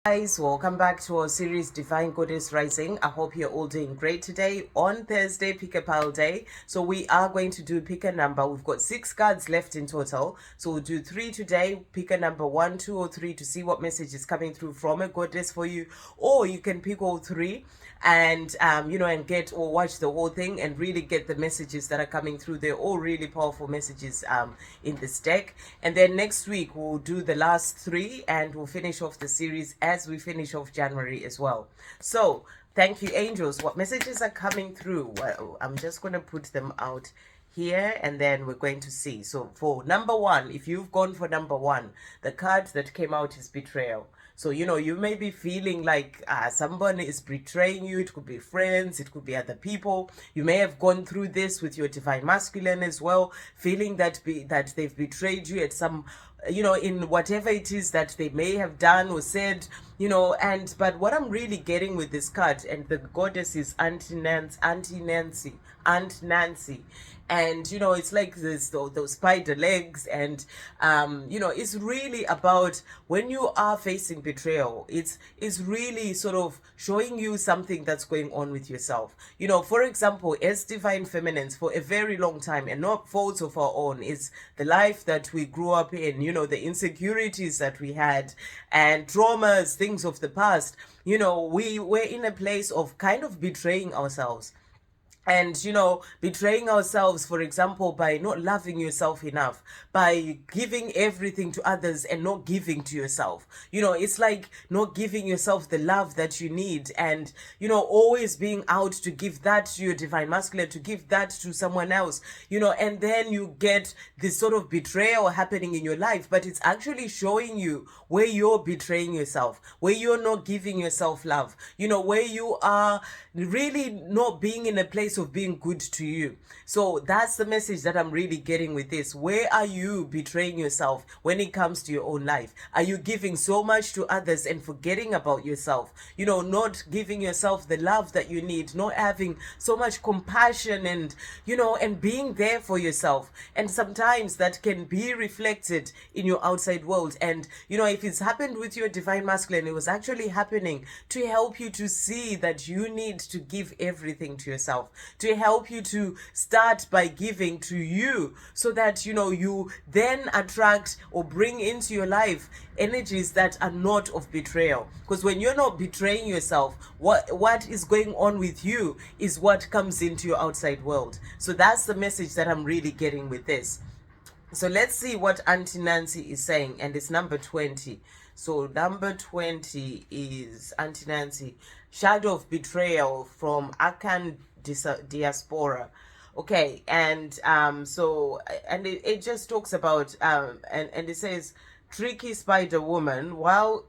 Guys, welcome back to our series Divine Goddess Rising. I hope you're all doing great today on Thursday, pick a pile day. So we are going to do pick a number. We've got 6 cards left in total, so we'll do 3 today. Pick a number 1, 2 or 3 to see what message is coming through from a goddess for you, or you can pick all 3 and and get or watch the whole thing and really get the messages that are coming through. They're all really powerful messages in this deck. And then next week we'll do the last 3 and we'll finish off the series as we finish off January as well. So thank you, angels. What messages are coming through? Well, I'm just going to put them out here and then we're going to see. So for number 1, if you've gone for number 1, the card that came out is betrayal. So, you may be feeling like someone is betraying you. It could be friends, it could be other people. You may have gone through this with your divine masculine as well, feeling that that they've betrayed you at some, in whatever it is that they may have done or said, but what I'm really getting with this card, and the goddess is Auntie Nancy. And it's like those spider legs, and it's really about when you are facing betrayal, it's really sort of showing you something that's going on with yourself. For example, as divine feminines, for a very long time, and not faults of our own, it's the life that we grew up in, the insecurities that we had and traumas, things of the past. We were in a place of kind of betraying ourselves. And betraying ourselves, for example, by not loving yourself enough, by giving everything to others and not giving to yourself. It's like not giving yourself the love that you need, and always being out to give that to your divine masculine, to give that to someone else, and then you get this sort of betrayal happening in your life, but it's actually showing you where you're betraying yourself, where you're not giving yourself love, where you are really not being in a place of being good to you. So that's the message that I'm really getting with this. Where are you betraying yourself when it comes to your own life? Are you giving so much to others and forgetting about yourself? Not giving yourself the love that you need, not having so much compassion and and being there for yourself. And sometimes that can be reflected in your outside world. And if it's happened with your divine masculine, it was actually happening to help you to see that you need to give everything to yourself, to help you to start by giving to you, so that you then attract or bring into your life energies that are not of betrayal. Because when you're not betraying yourself, what is going on with you is what comes into your outside world. So that's the message that I'm really getting with this. So let's see what Auntie Nancy is saying, and it's number 20. So number 20 is Auntie Nancy, Shadow of Betrayal from Akan Diaspora. Okay, and it just talks about and it says, tricky spider woman, while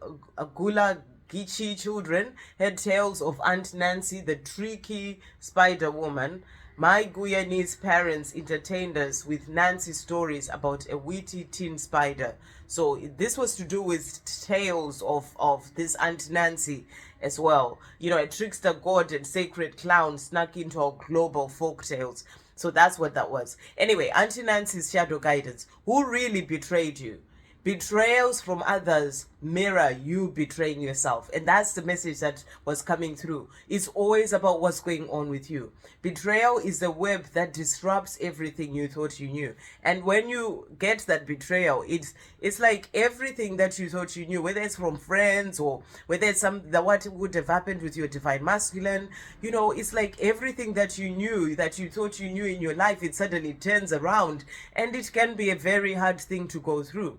Gula Gichi children had tales of Aunt Nancy, the tricky spider woman. My Guyanese parents entertained us with Nancy stories about a witty teen spider. So this was to do with tales of this Aunt Nancy as well. A trickster god and sacred clown snuck into our global folk tales. So that's what that was. Anyway, Auntie Nancy's shadow guidance. Who really betrayed you? Betrayals from others mirror you betraying yourself. And that's the message that was coming through. It's always about what's going on with you. Betrayal is the web that disrupts everything you thought you knew. And when you get that betrayal, it's like everything that you thought you knew, whether it's from friends or whether it's what would have happened with your divine masculine, it's like everything that you knew, that you thought you knew in your life, it suddenly turns around, and it can be a very hard thing to go through.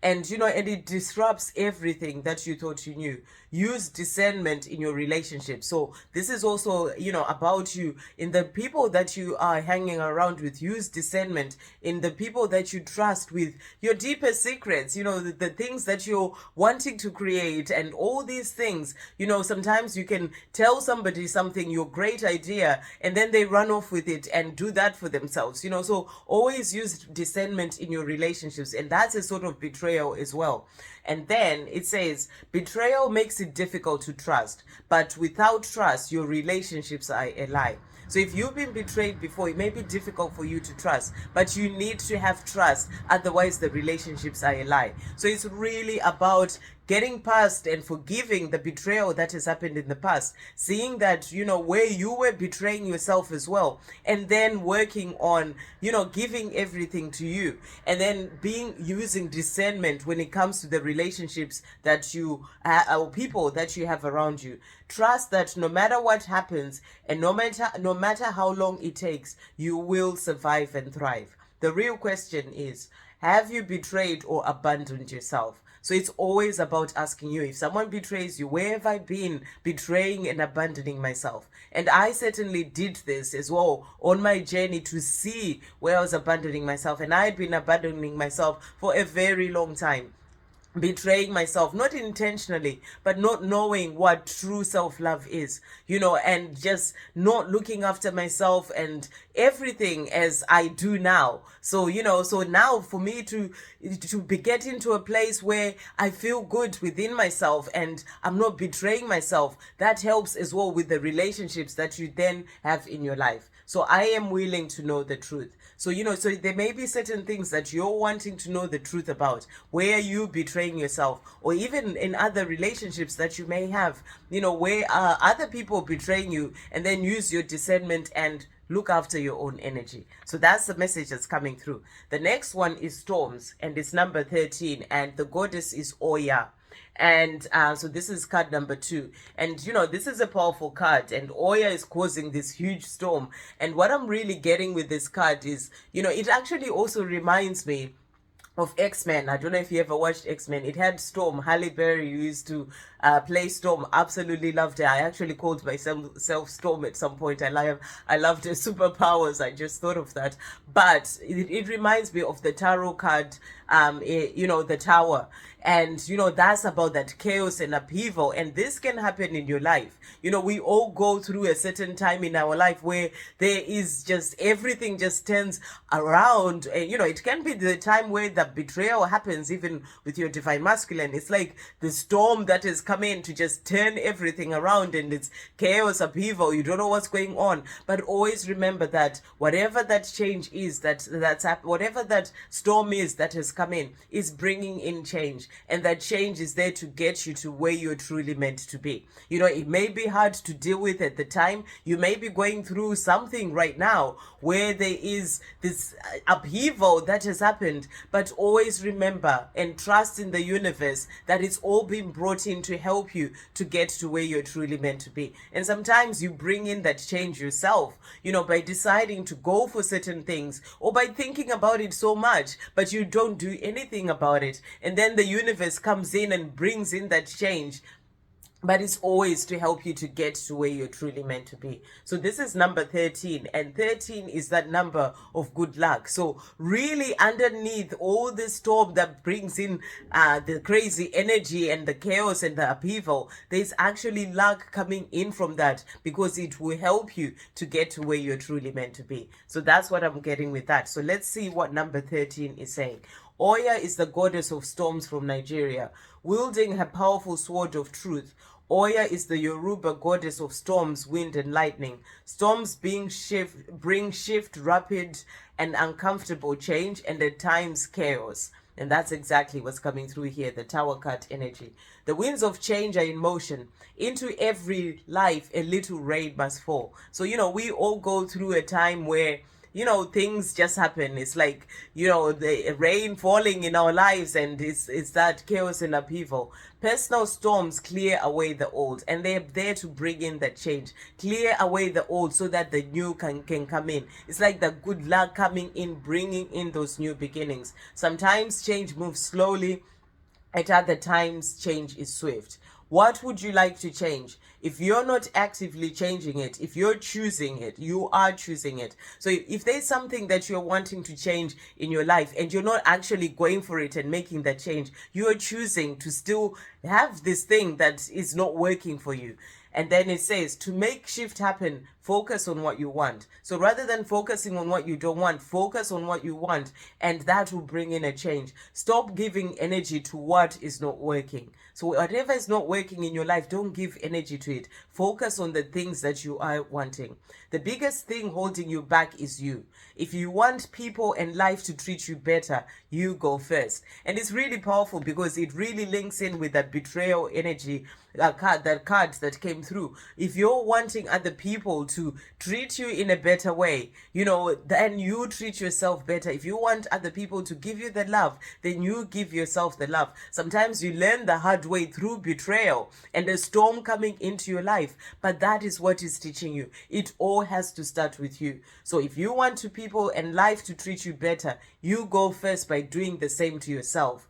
And it disrupts everything that you thought you knew. Use discernment in your relationship. So this is also about you in the people that you are hanging around with. Use discernment in the people that you trust with your deepest secrets, the things that you're wanting to create, and all these things. Sometimes you can tell somebody something, your great idea, and then they run off with it and do that for themselves. So always use discernment in your relationships, and that's a sort of betrayal as well. And then it says, betrayal makes it difficult to trust, but without trust, your relationships are a lie. So if you've been betrayed before, it may be difficult for you to trust, but you need to have trust. Otherwise, the relationships are a lie. So it's really about getting past and forgiving the betrayal that has happened in the past, seeing that, where you were betraying yourself as well, and then working on, giving everything to you, and then using discernment when it comes to the relationships that you or people that you have around you. Trust that no matter what happens, and no matter how long it takes, you will survive and thrive. The real question is, have you betrayed or abandoned yourself? So it's always about asking you, if someone betrays you, where have I been betraying and abandoning myself? And I certainly did this as well on my journey to see where I was abandoning myself. And I had been abandoning myself for a very long time, betraying myself, not intentionally, but not knowing what true self-love is, and just not looking after myself and everything as I do now. So, so now for me to get into a place where I feel good within myself and I'm not betraying myself, that helps as well with the relationships that you then have in your life. So I am willing to know the truth. So, so there may be certain things that you're wanting to know the truth about, where you betraying yourself, or even in other relationships that you may have, where other people betraying you, and then use your discernment and look after your own energy. So that's the message that's coming through. The next one is storms, and it's number 13, and the goddess is Oya. And so this is card number 2, and this is a powerful card, and Oya is causing this huge storm. And what I'm really getting with this card is, it actually also reminds me of X-Men. I don't know if you ever watched X-Men. It had Storm. Halle Berry used to play Storm. Absolutely loved it. I actually called myself Storm at some point. I loved her superpowers. I just thought of that. But it reminds me of the tarot card, the Tower. And, that's about that chaos and upheaval. And this can happen in your life. We all go through a certain time in our life where there is just everything just turns around. And, it can be the time where the betrayal happens, even with your divine masculine. It's like the storm that has come in to just turn everything around, and it's chaos, upheaval. You don't know what's going on. But always remember that whatever that change is, whatever that storm is that has come in, is bringing in change. And that change is there to get you to where you're truly meant to be. It may be hard to deal with at the time. You may be going through something right now where there is this upheaval that has happened, but always remember and trust in the universe that it's all been brought in to help you to get to where you're truly meant to be. And sometimes you bring in that change yourself, by deciding to go for certain things, or by thinking about it so much, but you don't do anything about it. And then the universe comes in and brings in that change. But it's always to help you to get to where you're truly meant to be. So this is number 13, and 13 is that number of good luck. So really underneath all this storm that brings in the crazy energy and the chaos and the upheaval, there's actually luck coming in from that, because it will help you to get to where you're truly meant to be. So that's what I'm getting with that. So let's see what number 13 is saying. Oya is the goddess of storms from Nigeria, wielding her powerful sword of truth. Oya is the Yoruba goddess of storms, wind, and lightning. Storms bring shift, rapid and uncomfortable change, and at times chaos. And that's exactly what's coming through here, the Tower card energy. The winds of change are in motion. Into every life, a little rain must fall. So, we all go through a time where things just happen. It's like, the rain falling in our lives, and it's that chaos and upheaval. Personal storms clear away the old, and they're there to bring in that change. Clear away the old so that the new can come in. It's like the good luck coming in, bringing in those new beginnings. Sometimes change moves slowly. At other times, change is swift. What would you like to change? If you're not actively changing it, if you're choosing it, you are choosing it. So if there's something that you're wanting to change in your life and you're not actually going for it and making that change, you are choosing to still have this thing that is not working for you. And then it says, to make shift happen, focus on what you want. So rather than focusing on what you don't want, focus on what you want, and that will bring in a change. Stop giving energy to what is not working. So whatever is not working in your life, don't give energy to it. Focus on the things that you are wanting. The biggest thing holding you back is you. If you want people and life to treat you better, you go first. And it's really powerful because it really links in with that betrayal energy, that card that came through. If you're wanting other people to treat you in a better way, then you treat yourself better. If you want other people to give you the love, then you give yourself the love. Sometimes you learn the hard way through betrayal and a storm coming into your life, but that is what is teaching you. It all has to start with you. So if you want to people and life to treat you better, you go first by doing the same to yourself.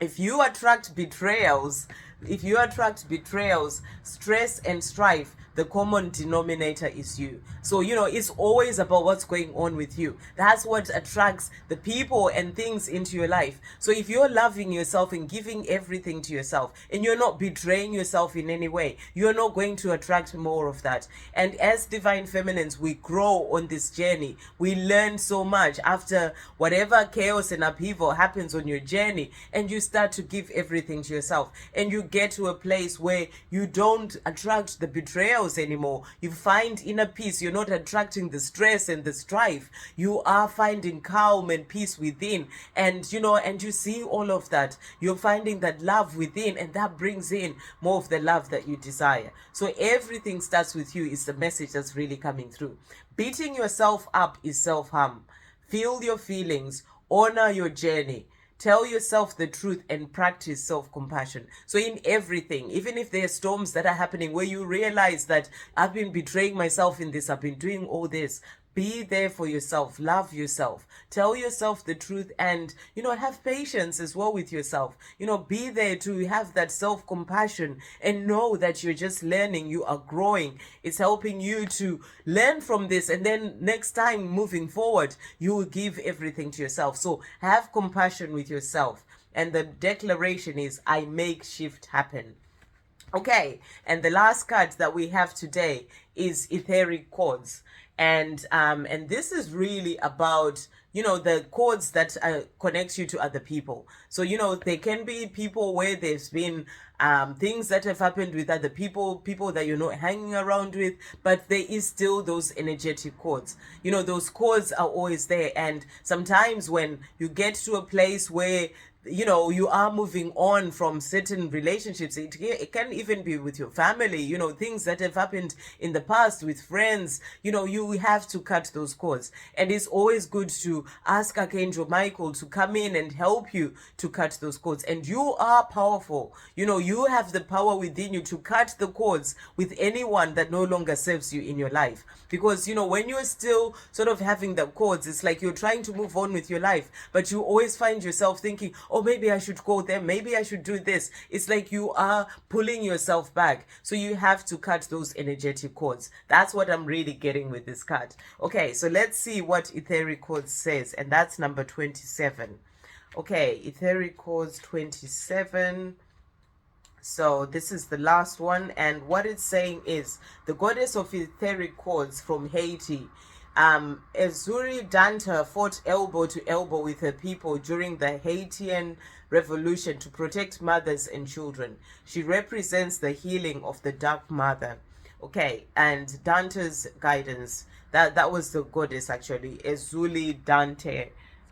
If you attract betrayals, stress and strife, the common denominator is you. So, it's always about what's going on with you. That's what attracts the people and things into your life. So if you're loving yourself and giving everything to yourself, and you're not betraying yourself in any way, you're not going to attract more of that. And as divine feminines, we grow on this journey. We learn so much after whatever chaos and upheaval happens on your journey, and you start to give everything to yourself, and you get to a place where you don't attract the betrayals anymore. You find inner peace. You're not attracting the stress and the strife. You are finding calm and peace within, and you see all of that. You're finding that love within, and that brings in more of the love that you desire. So everything starts with you is the message that's really coming through. Beating yourself up is self-harm. Feel your feelings, honor your journey. Tell yourself the truth and practice self-compassion. So in everything, even if there are storms that are happening where you realize that I've been betraying myself in this, I've been doing all this, be there for yourself, love yourself, tell yourself the truth, and, have patience as well with yourself. Be there to have that self-compassion and know that you're just learning, you are growing. It's helping you to learn from this, and then next time moving forward, you will give everything to yourself. So have compassion with yourself. And the declaration is, I make shift happen. Okay, and the last card that we have today is etheric cords. And this is really about, the cords that connect you to other people. So, there can be people where there's been things that have happened with other people that you're not hanging around with, but there is still those energetic cords. Those cords are always there. And sometimes when you get to a place where you are moving on from certain relationships, it can even be with your family, things that have happened in the past with friends, you have to cut those cords. And it's always good to ask Archangel Michael to come in and help you to cut those cords. And you are powerful. You have the power within you to cut the cords with anyone that no longer serves you in your life. Because, when you're still sort of having the cords, it's like you're trying to move on with your life, but you always find yourself thinking, oh, maybe I should call them, maybe I should do this. It's like you are pulling yourself back. So you have to cut those energetic cords. That's what I'm really getting with this card. Okay, so let's see what etheric cords says, and that's number 27. Okay, etheric cords 27. So this is the last one, and what it's saying is the goddess of etheric cords from Haiti, Azuri Danta, fought elbow to elbow with her people during the Haitian Revolution to protect mothers and children. She represents the healing of the Dark Mother. Okay, and Dante's guidance. That was the goddess actually, Azuli Dante.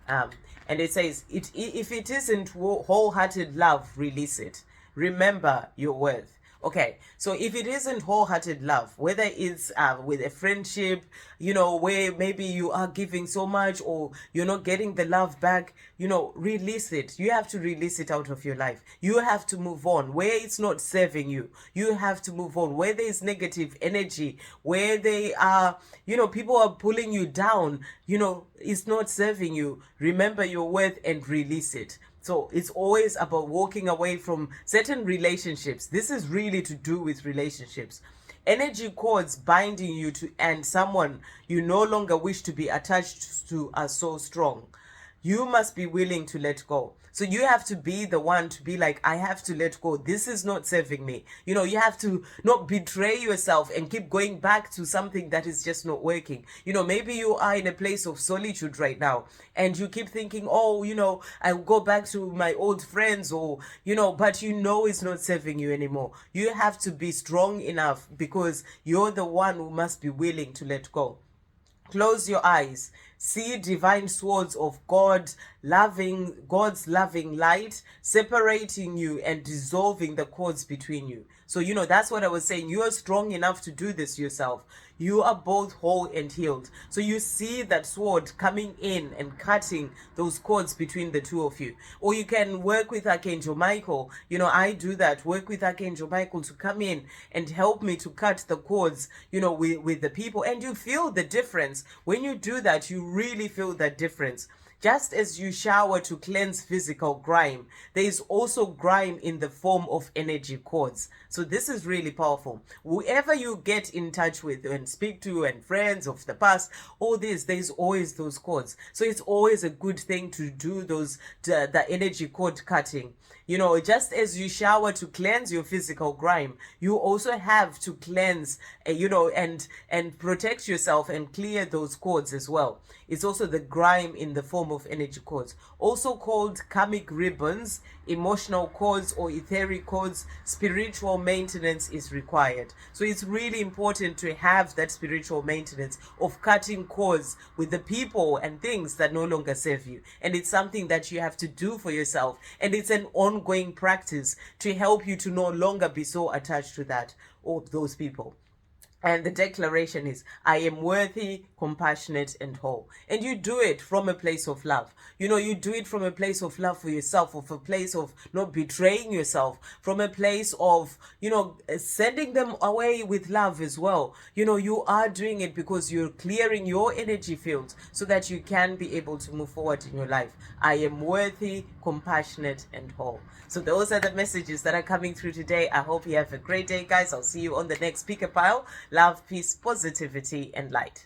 And it says, if it isn't wholehearted love, release it. Remember your worth. Okay, so if it isn't wholehearted love, whether it's with a friendship, where maybe you are giving so much or you're not getting the love back, release it. You have to release it out of your life. You have to move on. Where it's not serving you, you have to move on. Where there is negative energy, where they are, people are pulling you down, it's not serving you. Remember your worth and release it. So it's always about walking away from certain relationships. This is really to do with relationships. Energy cords binding you to and someone you no longer wish to be attached to are so strong. you must be willing to let go. So you have to be the one to be like, I have to let go. This is not serving me. You know, you have to not betray yourself and keep going back to something that is just not working. You know, maybe you are in a place of solitude right now and you keep thinking, oh, you know, I'll go back to my old friends, or, you know, but you know it's not serving you anymore. You have to be strong enough, because you're the one who must be willing to let go. Close your eyes. See divine swords of God's loving light separating you and dissolving the cords between you. So, you know, that's what I was saying. You are strong enough to do this yourself. You are both whole and healed. So you see that sword coming in and cutting those cords between the two of you. Or you can work with Archangel Michael. You know, I do that. Work with Archangel Michael to come in and help me to cut the cords, you know, with the people. And you feel the difference. When you do that, you really feel that difference. Just as you shower to cleanse physical grime, there is also grime in the form of energy cords. So this is really powerful. Whoever you get in touch with and speak to, and friends of the past, all this, there's always those cords. So it's always a good thing to do those, the energy cord cutting. You know, just as you shower to cleanse your physical grime, you also have to cleanse, you know, and protect yourself and clear those cords as well. It's also the grime in the form of energy cords, also called karmic ribbons, emotional cords, or etheric cords. Spiritual maintenance is required. So it's really important to have that spiritual maintenance of cutting cords with the people and things that no longer serve you. And it's something that you have to do for yourself. And it's an ongoing practice to help you to no longer be so attached to that or those people. And the declaration is, I am worthy, compassionate, and whole. And you do it from a place of love. You know, you do it from a place of love for yourself, of a place of not betraying yourself, from a place of, you know, sending them away with love as well. You know, you are doing it because you're clearing your energy field so that you can be able to move forward in your life. I am worthy, compassionate, and whole. So those are the messages that are coming through today. I hope you have a great day, guys. I'll see you on the next speaker pile. Love, peace, positivity, and light.